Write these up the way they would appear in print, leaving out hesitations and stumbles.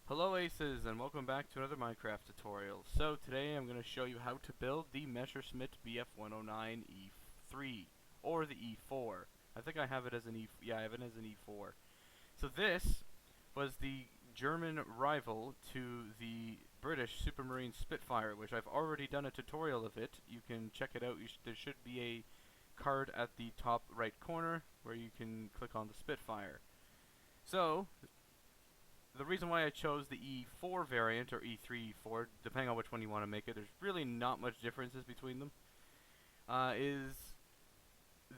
Hello Aces, and welcome back to another Minecraft tutorial. So today I'm going to show you how to build the Messerschmitt BF109 E3, or the E4. I think I have it as an I have it as an E4. So this was the German rival to the British Supermarine Spitfire, which I've already done a tutorial of it. You can check it out. There should be a card at the top right corner where you can click on the Spitfire. So the reason why I chose the E4 variant, or E3, E4, depending on which one you want to make it, there's really not much differences between them, is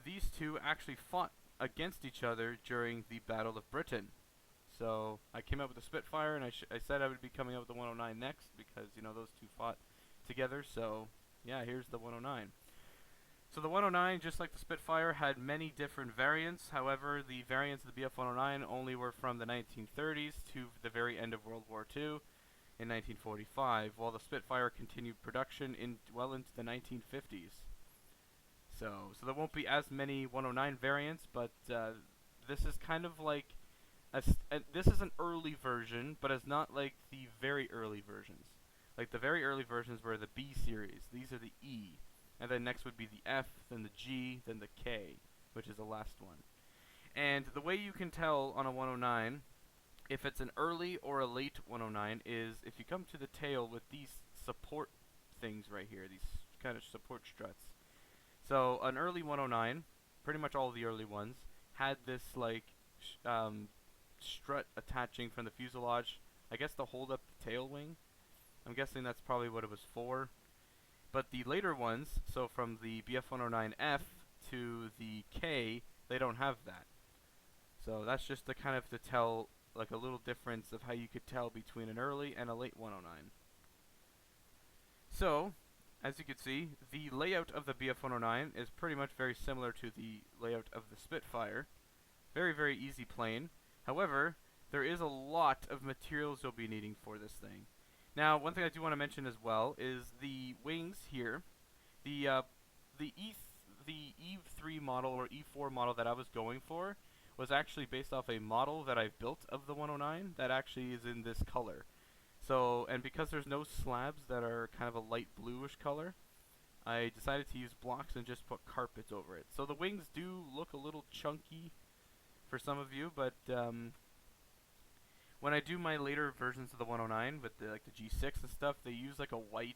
these two actually fought against each other during the Battle of Britain. So I came up with the Spitfire, and I said I would be coming up with the 109 next, because, you know, those two fought together, so yeah, here's the 109. So the 109, just like the Spitfire, had many different variants. However, the variants of the BF-109 only were from the 1930s to the very end of World War II in 1945, while the Spitfire continued production well into the 1950s. So there won't be as many 109 variants, but this is kind of like this is an early version, but it's not like the very early versions. Like the very early versions were the B series. These are the E. And then next would be the F, then the G, then the K, which is the last one. And the way you can tell on a 109 if it's an early or a late 109 is if you come to the tail with these support things right here, these kind of support struts. So an early 109, pretty much all of the early ones, had this like strut attaching from the fuselage, I guess to hold up the tail wing. I'm guessing that's probably what it was for. But the later ones, so from the BF109F to the K, they don't have that. So that's just to tell like a little difference of how you could tell between an early and a late 109. So, as you can see, the layout of the BF109 is pretty much very similar to the layout of the Spitfire. Very, very easy plane. However, there is a lot of materials you'll be needing for this thing. Now, one thing I do want to mention as well is the wings here. The E3 model or E4 model that I was going for was actually based off a model that I've built of the 109 that actually is in this color. So, and because there's no slabs that are kind of a light bluish color, I decided to use blocks and just put carpets over it. So the wings do look a little chunky for some of you, but when I do my later versions of the 109 with the G6 and stuff, they use like a white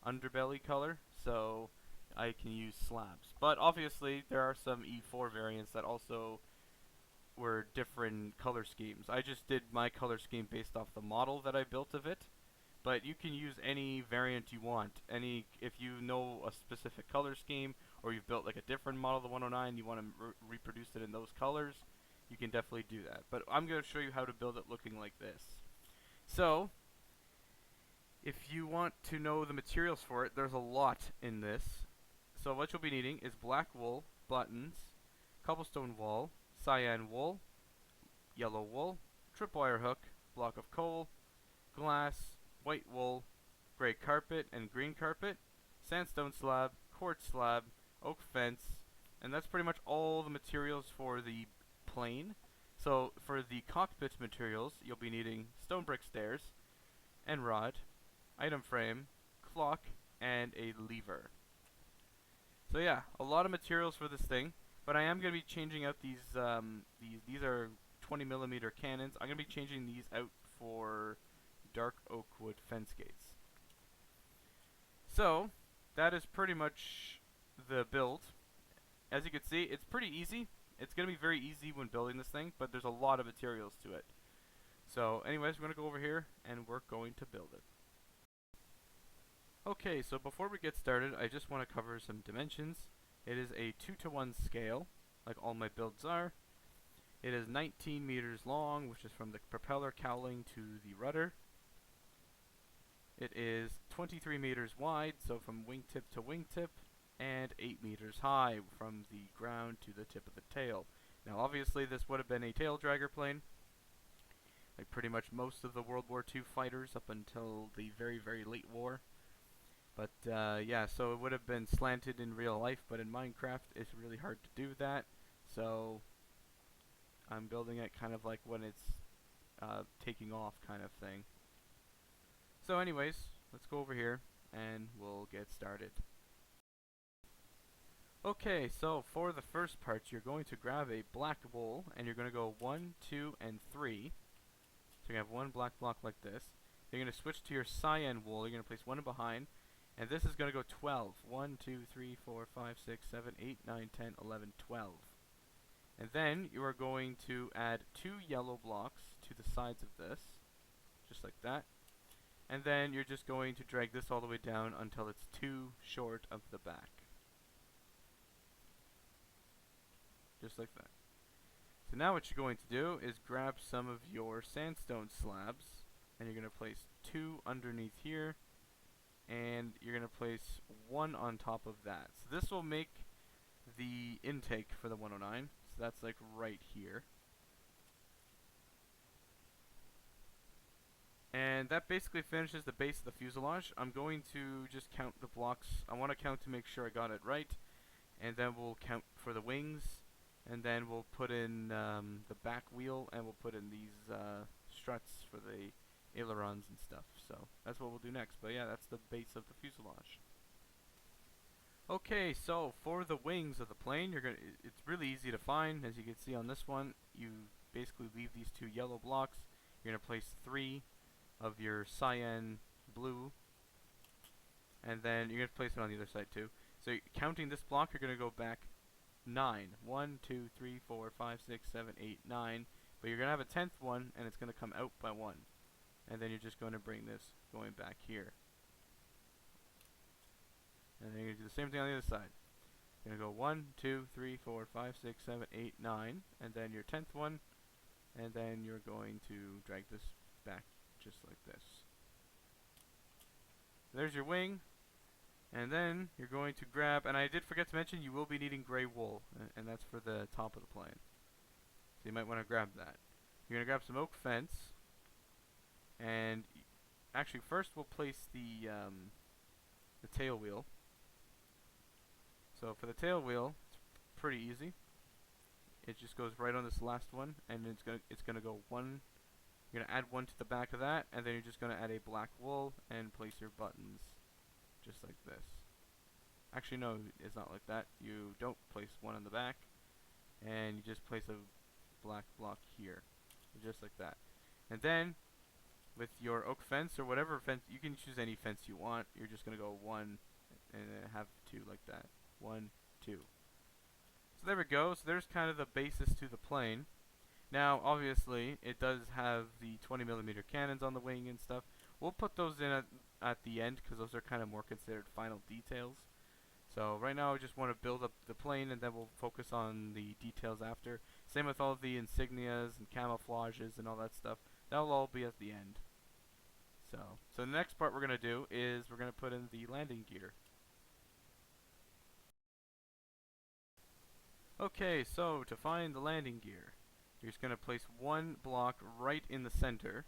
underbelly color, so I can use slabs. But obviously, there are some E4 variants that also were different color schemes. I just did my color scheme based off the model that I built of it, but you can use any variant you want. If you know a specific color scheme, or you've built like a different model of the 109, you want to reproduce it in those colors, you can definitely do that. But I'm going to show you how to build it looking like this. So, if you want to know the materials for it, there's a lot in this. So what you'll be needing is black wool, buttons, cobblestone wool, cyan wool, yellow wool, tripwire hook, block of coal, glass, white wool, gray carpet and green carpet, sandstone slab, quartz slab, oak fence, and that's pretty much all the materials for the plane. So for the cockpit materials, you'll be needing stone brick stairs and rod, item frame, clock, and a lever. So yeah, a lot of materials for this thing, but I am going to be changing out these are 20mm cannons. I'm going to be changing these out for dark oak wood fence gates. So that is pretty much the build. As you can see, it's pretty easy. It's going to be very easy when building this thing, but there's a lot of materials to it. So anyways, we're going to go over here and we're going to build it. Okay, so before we get started, I just want to cover some dimensions. It is a 2:1 scale, like all my builds are. It is 19 meters long, which is from the propeller cowling to the rudder. It is 23 meters wide, so from wingtip to wingtip, and 8 meters high from the ground to the tip of the tail. Now obviously this would have been a tail dragger plane, like pretty much most of the World War II fighters up until the very, very late war. But yeah, so it would have been slanted in real life, but in Minecraft it's really hard to do that. So I'm building it kind of like when it's taking off kind of thing. So anyways, let's go over here and we'll get started. Okay, so for the first part, you're going to grab a black wool and you're going to go 1, 2, and 3. So you have one black block like this. You're going to switch to your cyan wool. You're going to place one in behind. And this is going to go 12. 1, 2, 3, 4, 5, 6, 7, 8, 9, 10, 11, 12. And then you are going to add 2 yellow blocks to the sides of this. Just like that. And then you're just going to drag this all the way down until it's too short of the back. Just like that. So now what you're going to do is grab some of your sandstone slabs and you're going to place 2 underneath here and you're going to place 1 on top of that. So this will make the intake for the 109. So that's like right here. And that basically finishes the base of the fuselage. I'm going to just count the blocks. I want to count to make sure I got it right. And then we'll count for the wings. And then we'll put in the back wheel, and we'll put in these struts for the ailerons and stuff. So that's what we'll do next. But yeah, that's the base of the fuselage. Okay, so for the wings of the plane, it's really easy to find. As you can see on this one, you basically leave these 2 yellow blocks. You're going to place 3 of your cyan blue, and then you're going to place it on the other side too. So counting this block, you're going to go back 9. 1, 2, 3, 4, 5, 6, 7, 8, 9. But you're going to have a 10th one, and it's going to come out by 1. And then you're just going to bring this going back here. And then you're going to do the same thing on the other side. You're going to go 1, 2, 3, 4, 5, 6, 7, 8, 9. And then your 10th one. And then you're going to drag this back just like this. There's your wing. And then you're going to grab, and I did forget to mention, you will be needing gray wool, and that's for the top of the plane. So you might want to grab that. You're going to grab some oak fence, and actually first we'll place the tail wheel. So for the tail wheel, it's pretty easy. It just goes right on this last one, and it's gonna go 1. You're gonna add 1 to the back of that, and then you're just gonna add a black wool and place your buttons. Just like this. Actually, no, it's not like that. You don't place 1 on the back, and you just place a black block here, just like that. And then, with your oak fence or whatever fence, you can choose any fence you want. You're just gonna go 1 and then have 2 like that. 1, 2. So there we go. So there's kind of the basis to the plane. Now, obviously, it does have the 20mm cannons on the wing and stuff. We'll put those in at the end because those are kind of more considered final details. So right now I just want to build up the plane and then we'll focus on the details after. Same with all the insignias and camouflages and all that stuff. That'll all be at the end. So the next part we're going to do is we're going to put in the landing gear. Okay, so to find the landing gear, you're just going to place 1 block right in the center.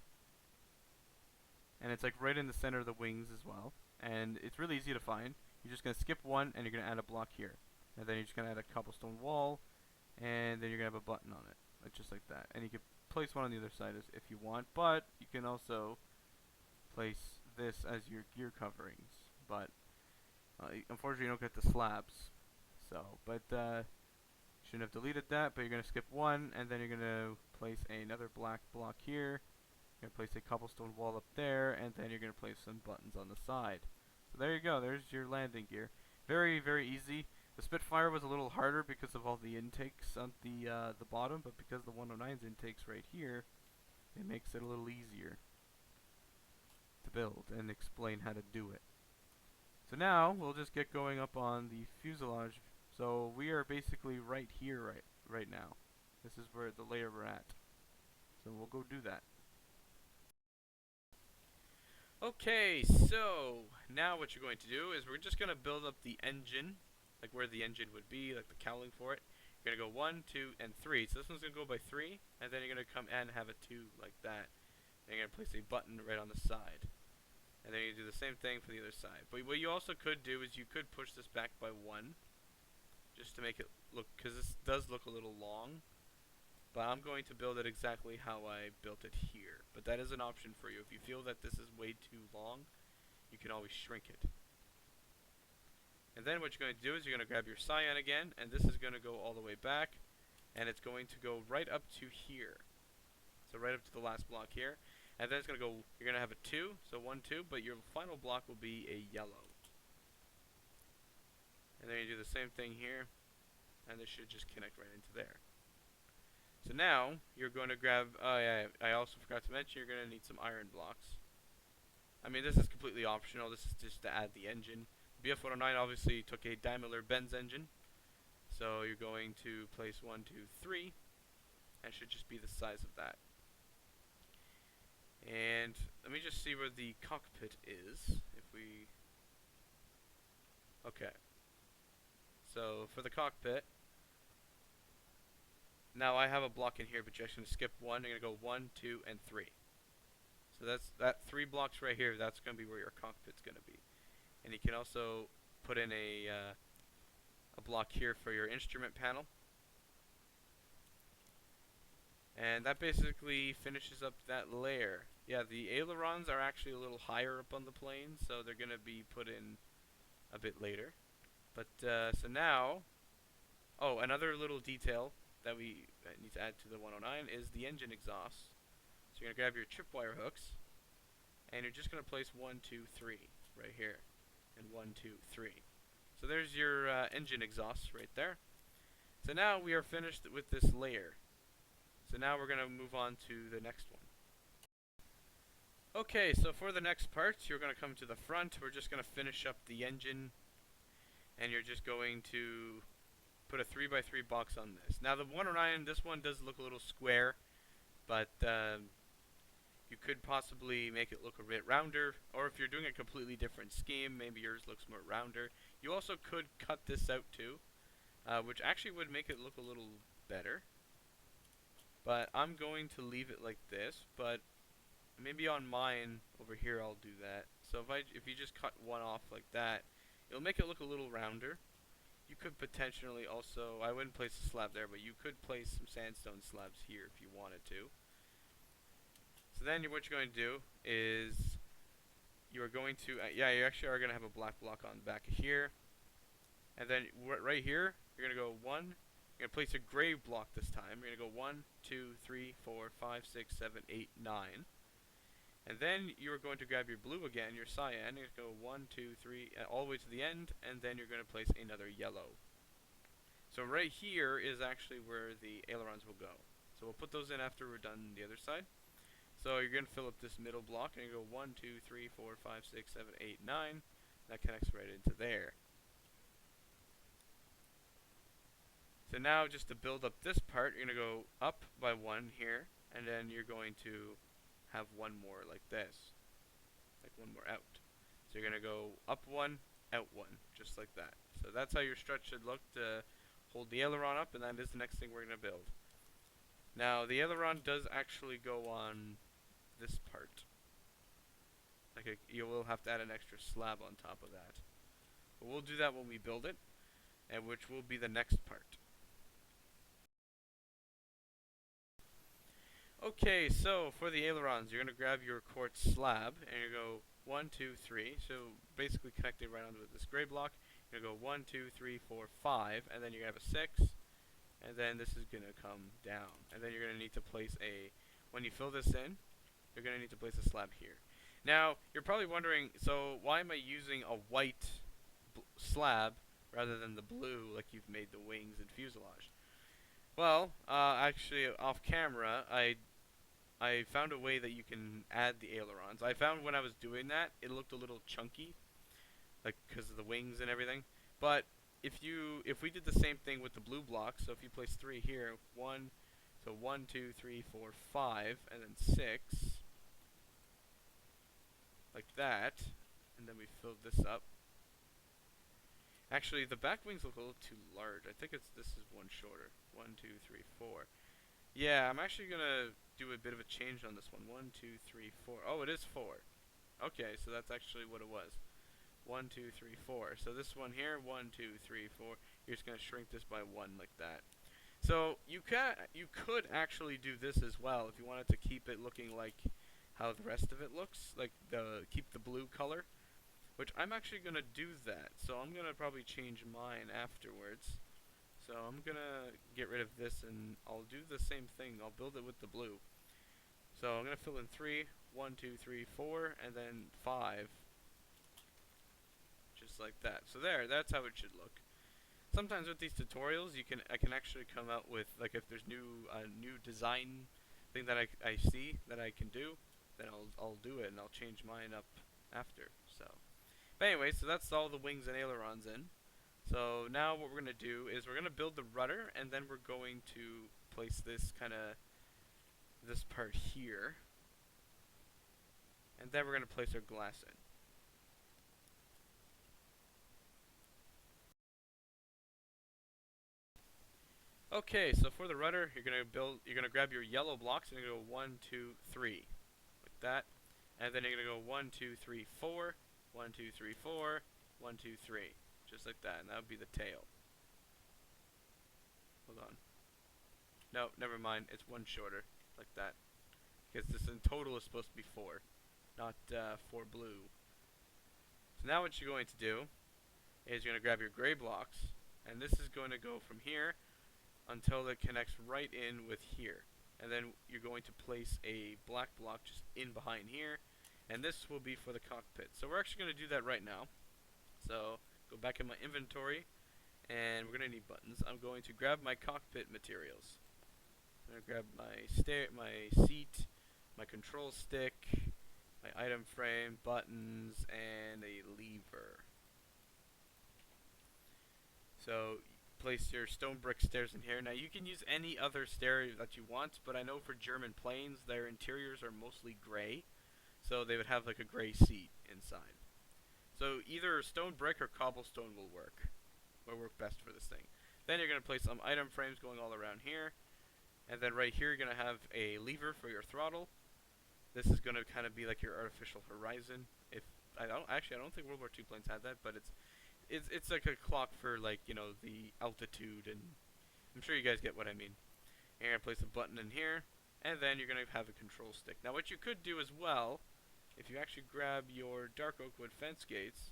And it's like right in the center of the wings as well. And it's really easy to find. You're just going to skip 1 and you're going to add a block here. And then you're just going to add a cobblestone wall. And then you're going to have a button on it. Like just like that. And you can place 1 on the other side if you want. But you can also place this as your gear coverings. But unfortunately you don't get the slabs. But shouldn't have deleted that. But you're going to skip 1. And then you're going to place another black block here. You're going to place a cobblestone wall up there, and then you're going to place some buttons on the side. So there you go, there's your landing gear. Very, very easy. The Spitfire was a little harder because of all the intakes on the bottom, but because the 109's intakes right here, it makes it a little easier to build and explain how to do it. So now, we'll just get going up on the fuselage. So we are basically right here right now. This is where the layer we're at. So we'll go do that. Okay, so now what you're going to do is we're just going to build up the engine, like where the engine would be, like the cowling for it. You're going to go 1, 2, and 3. So this one's going to go by 3, and then you're going to come and have a 2 like that. And you're going to place a button right on the side. And then you do the same thing for the other side. But what you also could do is you could push this back by 1, just to make it look, because this does look a little long. but I'm going to build it exactly how I built it here. But that is an option for you. If you feel that this is way too long, you can always shrink it. And then what you're going to do is you're going to grab your cyan again, and this is going to go all the way back, and it's going to go right up to here. So right up to the last block here. And then it's going to go, you're going to have a 2, so 1, 2, but your final block will be a yellow. And then you do the same thing here, and this should just connect right into there. So now, you're going to grab, I also forgot to mention, you're going to need some iron blocks. I mean, this is completely optional, this is just to add the engine. BF-109 obviously took a Daimler-Benz engine, so you're going to place 1, 2, 3, and it should just be the size of that. And let me just see where the cockpit is, if we... Okay. So, for the cockpit, now I have a block in here, but you're actually going to skip 1. You're going to go 1, 2, and 3. So that 3 blocks right here, that's going to be where your cockpit's going to be. And you can also put in a block here for your instrument panel. And that basically finishes up that layer. Yeah, the ailerons are actually a little higher up on the plane, so they're going to be put in a bit later. But, so now, oh, another little detail that we need to add to the 109 is the engine exhaust. So you're going to grab your tripwire hooks, and you're just going to place 1, 2, 3 right here. And 1, 2, 3. So there's your engine exhaust right there. So now we are finished with this layer. So now we're going to move on to the next one. Okay, so for the next part, you're going to come to the front. We're just going to finish up the engine, and you're just going to put a 3x3 box on this. Now the 109, this one does look a little square, but you could possibly make it look a bit rounder, or if you're doing a completely different scheme, maybe yours looks more rounder. You also could cut this out too, which actually would make it look a little better. But I'm going to leave it like this, but maybe on mine over here I'll do that. So if you just cut one off like that, it'll make it look a little rounder. You could potentially also, I wouldn't place a slab there, but you could place some sandstone slabs here if you wanted to. So then what you're going to do is you're going to, you actually are going to have a black block on the back of here. And then right here, you're going to go 1, you're going to place a gray block this time. You're going to go 1, 2, 3, 4, 5, 6, 7, 8, 9. And then you're going to grab your blue again, your cyan. You're going to go 1, 2, 3, all the way to the end, and then you're going to place another yellow. So right here is actually where the ailerons will go. So we'll put those in after we're done the other side. So you're going to fill up this middle block, and you go 1, 2, 3, 4, 5, 6, 7, 8, 9. That connects right into there. So now just to build up this part, you're going to go up by 1 here, and then you're going to have one more like this. Like one more out. So you're going to go up 1, out 1, just like that. So that's how your strut should look to hold the aileron up, and that is the next thing we're going to build. Now, the aileron does actually go on this part. You will have to add an extra slab on top of that. But we'll do that when we build it, and which will be the next part. Okay, so for the ailerons, you're going to grab your quartz slab, and you go 1, 2, 3. So basically connected right onto this gray block. You're going to go 1, 2, 3, 4, 5, and then you're going to have a 6. And then this is going to come down. And then you're going to need to place when you fill this in, you're going to need to place a slab here. Now, you're probably wondering, so why am I using a white slab rather than the blue like you've made the wings and fuselage? Well, actually, off camera, I found a way that you can add the ailerons. I found when I was doing that, it looked a little chunky, like because of the wings and everything. But if we did the same thing with the blue block, so if you place 3 here, 1, 2, 3, 4, 5, and then 6, like that, and then we filled this up. Actually, the back wings look a little too large. I think this is one shorter. 1, 2, 3, 4. Yeah, I'm actually gonna do a bit of a change on this one. 1, 2, 3, 4. Oh, it is 4. Okay, so that's actually what it was. 1, 2, 3, 4. So this one here, 1, 2, 3, 4. You're just gonna shrink this by 1 like that. So you could actually do this as well if you wanted to keep it looking like how the rest of it looks, like keep the blue color, which I'm actually gonna do that. So I'm gonna probably change mine afterwards. So I'm gonna get rid of this and I'll do the same thing. I'll build it with the blue. So I'm gonna fill in 3, 1, 2, 3, 4, and then 5, just like that. So that's how it should look. Sometimes with these tutorials, I can actually come out with, like, if there's new design thing that I see that I can do, then I'll do it and I'll change mine up after. So, but anyway, so that's all the wings and ailerons in. So now what we're gonna do is we're gonna build the rudder, and then we're going to place this this part here, and then we're gonna place our glass in. Okay, so for the rudder, you're gonna grab your yellow blocks and you're gonna go 1, 2, 3, like that, and then you're gonna go 1, 2, 3, 4, 1, 2, 3, 4, 1, 2, 3, just like that, and that would be the tail. Hold on. No, never mind. It's one shorter, like that, because this in total is supposed to be 4, not 4 blue. So now what you're going to do is you're gonna grab your gray blocks, and this is going to go from here until it connects right in with here, and then you're going to place a black block just in behind here, and this will be for the cockpit. So we're actually going to do that right now. So go back in my inventory, and we're going to need buttons. I'm going to grab my cockpit materials. I'm going to grab my seat, my control stick, my item frame, buttons, and a lever. So place your stone brick stairs in here. Now you can use any other stair that you want, but I know for German planes their interiors are mostly gray, so they would have like a gray seat inside. So either stone brick or cobblestone will work best for this thing. Then you're going to place some item frames going all around here, and then right here you're going to have a lever for your throttle. This is going to kind of be like your artificial horizon. I don't think World War II planes had that, but it's like a clock for, like, you know, the altitude, and I'm sure you guys get what I mean. You're going to place a button in here, and then you're going to have a control stick. Now what you could do as well, if you actually grab your dark oak wood fence gates,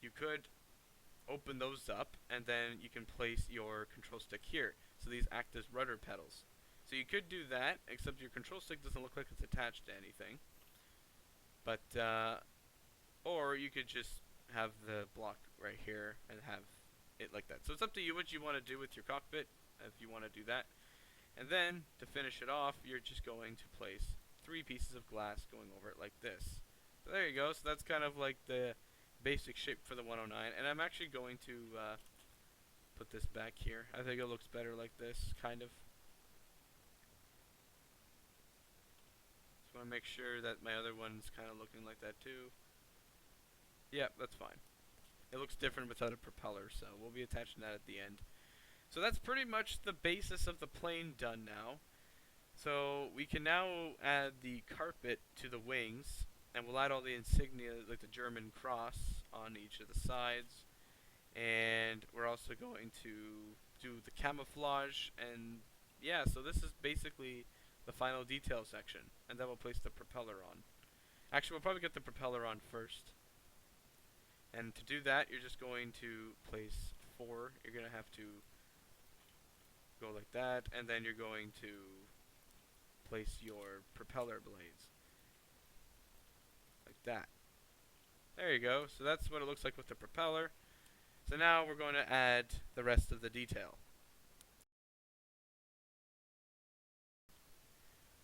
you could open those up, and then you can place your control stick here. So these act as rudder pedals. So you could do that, except your control stick doesn't look like it's attached to anything. But, or you could just have the block right here and have it like that. So it's up to you what you want to do with your cockpit, if you want to do that. And then, to finish it off, you're just going to place 3 pieces of glass going over it like this. So there you go. So that's kind of like the basic shape for the 109. And I'm actually going to put this back here. I think it looks better like this, kind of. Just want to make sure that my other one's kind of looking like that too. Yeah, that's fine. It looks different without a propeller, so we'll be attaching that at the end. So that's pretty much the basis of the plane done now. So we can now add the carpet to the wings, and we'll add all the insignia, like the German cross, on each of the sides. And we're also going to do the camouflage, and yeah, so this is basically the final detail section. And then we'll place the propeller on. Actually, we'll probably get the propeller on first. And to do that, you're just going to place 4. You're going to have to go like that, and then you're going to place your propeller blades. Like that. There you go. So that's what it looks like with the propeller. So now we're going to add the rest of the detail.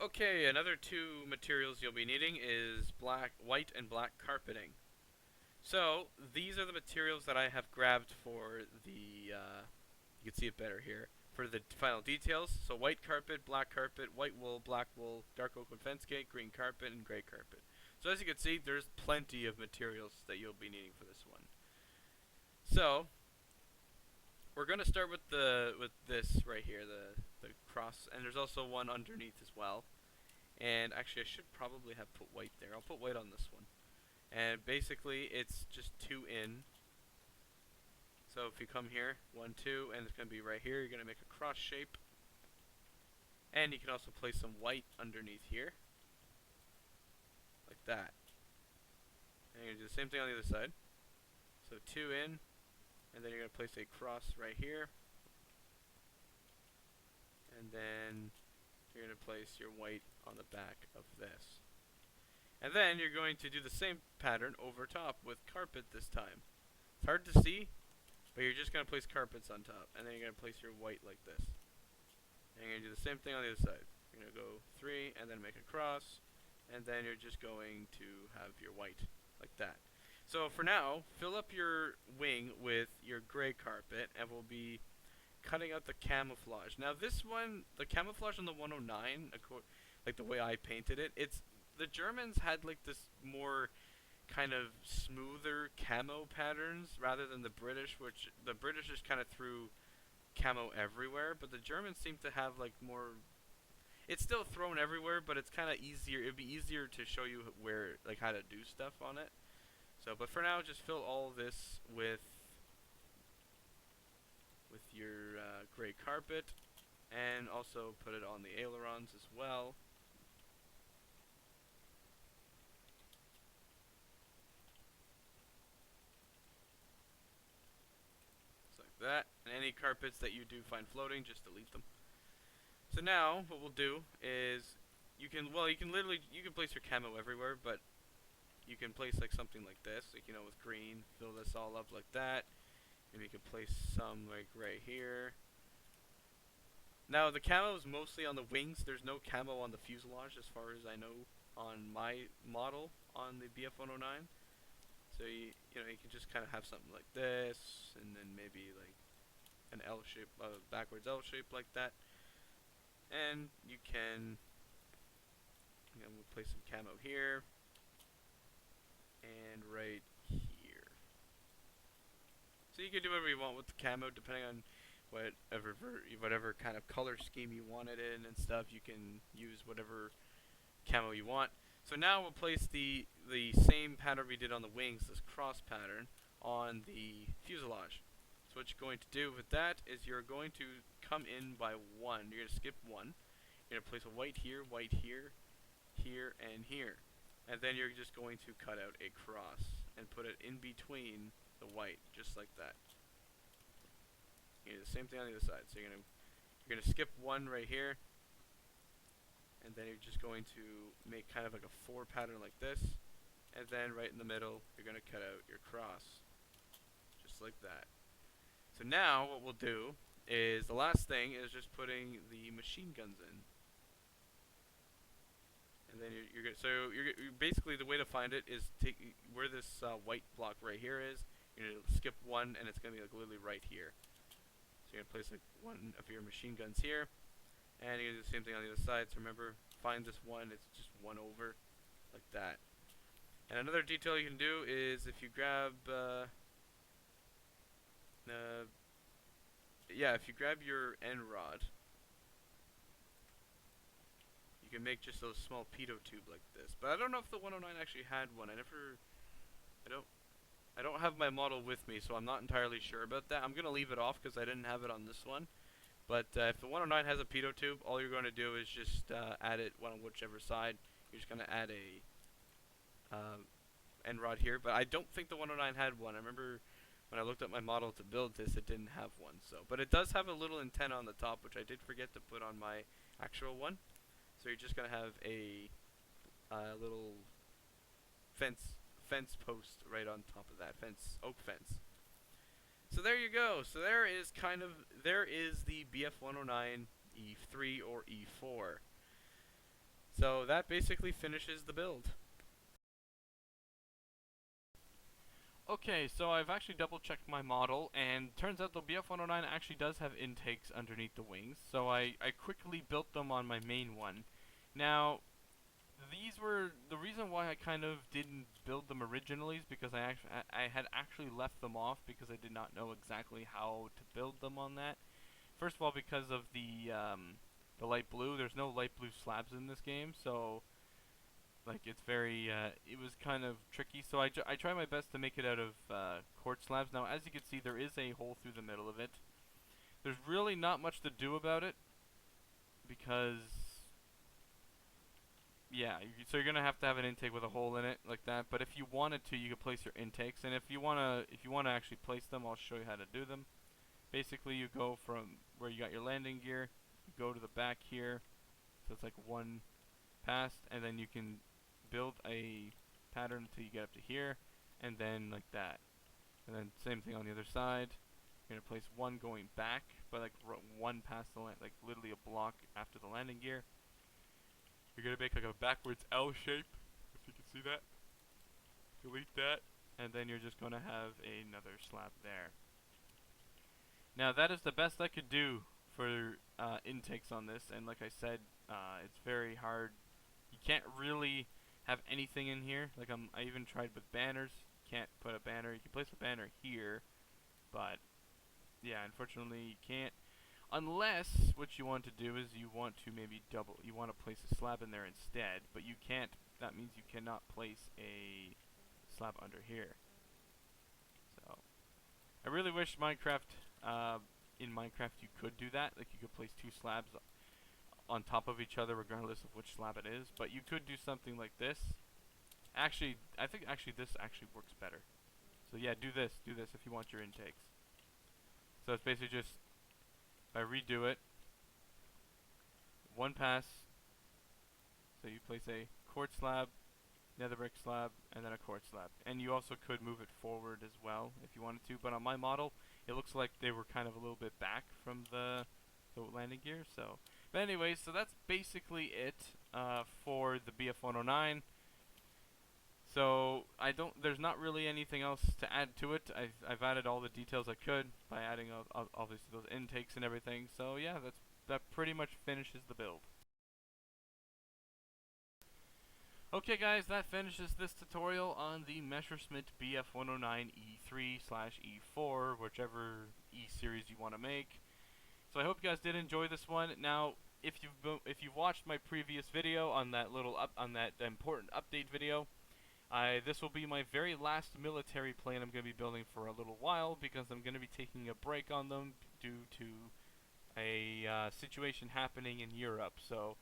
Okay, another 2 materials you'll be needing is white and black carpeting. So, these are the materials that I have grabbed for the, you can see it better here, for the final details. So white carpet, white wool, black wool, dark oak wood fence gate, green carpet, and gray carpet. So as you can see, there's plenty of materials that you'll be needing for this one. So, we're going to start with this right here, the cross, and there's also one underneath as well. And actually I should probably have put white there. I'll put white on this one. And basically, it's just 2 in, So if you come here, 1, 2, and it's going to be right here, you're going to make a cross shape. And you can also place some white underneath here. Like that. And you're going to do the same thing on the other side. So 2 in, and then you're going to place a cross right here. And then you're going to place your white on the back of this. And then you're going to do the same pattern over top with carpet this time. It's hard to see, but you're just going to place carpets on top. And then you're going to place your white like this. And you're going to do the same thing on the other side. You're going to go 3 and then make a cross. And then you're just going to have your white like that. So for now, fill up your wing with your gray carpet, and we'll be cutting out the camouflage. Now this one, the camouflage on the 109, like the way I painted it, the Germans had like this more kind of smoother camo patterns rather than the British, which the British just kind of threw camo everywhere, but the Germans seem to have like more. It's still thrown everywhere, but it's kind of easier. It'd be easier to show you where, like, how to do stuff on it. So, but for now, just fill all this with your gray carpet, and also put it on the ailerons as well. Just like that. And any carpets that you do find floating, just delete them. So now, what we'll do is, you can place your camo everywhere, but you can place like something like this, like, you know, with green, fill this all up like that. Maybe you could place some like right here. Now the camo is mostly on the wings. There's no camo on the fuselage as far as I know on my model on the BF-109. So you know, you can just kind of have something like this, and then maybe like an L shape, backwards L shape like that. And you can, you know, we'll place some camo here and right here. So you can do whatever you want with the camo, depending on whatever kind of color scheme you want it in and stuff. You can use whatever camo you want. So now we'll place the same pattern we did on the wings, this cross pattern, on the fuselage. So what you're going to do with that is you're going to come in by 1. You're going to skip 1. You're going to place a white here, here, and here. And then you're just going to cut out a cross and put it in between the white, just like that. You do the same thing on the other side. So you're gonna skip 1 right here, and then you're just going to make kind of like a 4 pattern like this, and then right in the middle you're gonna cut out your cross, just like that. So now what we'll do is the last thing is just putting the machine guns in. And then you're basically, the way to find it is take where this white block right here is. You're gonna skip 1, and it's gonna be like literally right here. So you're gonna place like 1 of your machine guns here, and you're gonna do the same thing on the other side. So remember, find this 1. It's just 1 over, like that. And another detail you can do is if you grab, if you grab your end rod, you can make just a small Pitot Tube like this. But I don't know if the 109 actually had one. I don't have my model with me, so I'm not entirely sure about that. I'm gonna leave it off because I didn't have it on this one. But if the 109 has a Pitot Tube, all you're going to do is just add it on whichever side. You're just going to add a end rod here. But I don't think the 109 had one. I remember when I looked at my model to build this, it didn't have one. So, but it does have a little antenna on the top, which I did forget to put on my actual one. So you're just going to have a little fence post right on top of that oak fence. So there you go. So there is the BF-109 E3 or E4. So that basically finishes the build. Okay, so I've actually double checked my model, and turns out the BF-109 actually does have intakes underneath the wings. So I quickly built them on my main one. Now, these were the reason why I kind of didn't build them originally is because I had actually left them off because I did not know exactly how to build them on that. First of all, because of the light blue. There's no light blue slabs in this game, so Like it's very, it was kind of tricky. So I try my best to make it out of quartz slabs. Now, as you can see, there is a hole through the middle of it. There's really not much to do about it because, yeah, so you're gonna have to have an intake with a hole in it like that. But if you wanted to, you could place your intakes, and if you wanna actually place them, I'll show you how to do them. Basically, you go from where you got your landing gear, you go to the back here, so it's like one pass, and then you can build a pattern until you get up to here, and then like that. And then same thing on the other side. You're gonna place one going back, but like one past the like literally a block after the landing gear. You're gonna make like a backwards L shape, if you can see that. Delete that, and then you're just gonna have another slab there. Now that is the best I could do for intakes on this, and like I said, it's very hard. You can't really have anything in here. Like I even tried with banners. Can't put a banner. You can place a banner here, but yeah, unfortunately you can't. Unless what you want to do is you want to maybe you want to place a slab in there instead, but you can't. That means you cannot place a slab under here. So I really wish Minecraft, in Minecraft you could do that. Like you could place two slabs on top of each other regardless of which slab it is, but you could do something like this. Actually, I think this actually works better. So yeah, do this if you want your intakes. So it's basically just, if I redo it, one pass, so you place a quartz slab, nether brick slab, and then a quartz slab. And you also could move it forward as well if you wanted to, but on my model, it looks like they were kind of a little bit back from the landing gear, so. But anyways, so that's basically it for the BF-109. So there's not really anything else to add to it. I've added all the details I could by adding obviously those intakes and everything. So yeah, that pretty much finishes the build. Okay guys, that finishes this tutorial on the Messerschmitt BF-109E3/E4, whichever E series you want to make. So I hope you guys did enjoy this one. Now, if you've watched my previous video on that important update video, this will be my very last military plane I'm going to be building for a little while, because I'm going to be taking a break on them due to a situation happening in Europe. So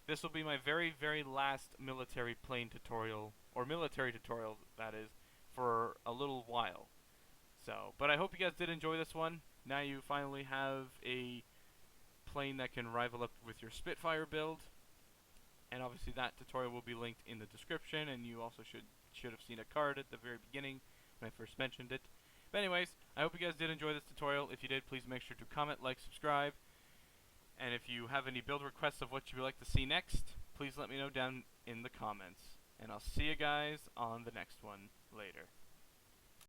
this will be my very last military plane tutorial, or military tutorial that is, for a little while. So, but I hope you guys did enjoy this one. Now you finally have a plane that can rival up with your Spitfire build, and obviously that tutorial will be linked in the description, and you also should have seen a card at the very beginning when I first mentioned it. But anyways, I hope you guys did enjoy this tutorial. If you did, please make sure to comment, like, subscribe, and if you have any build requests of what you would like to see next, please let me know down in the comments. And I'll see you guys on the next one later.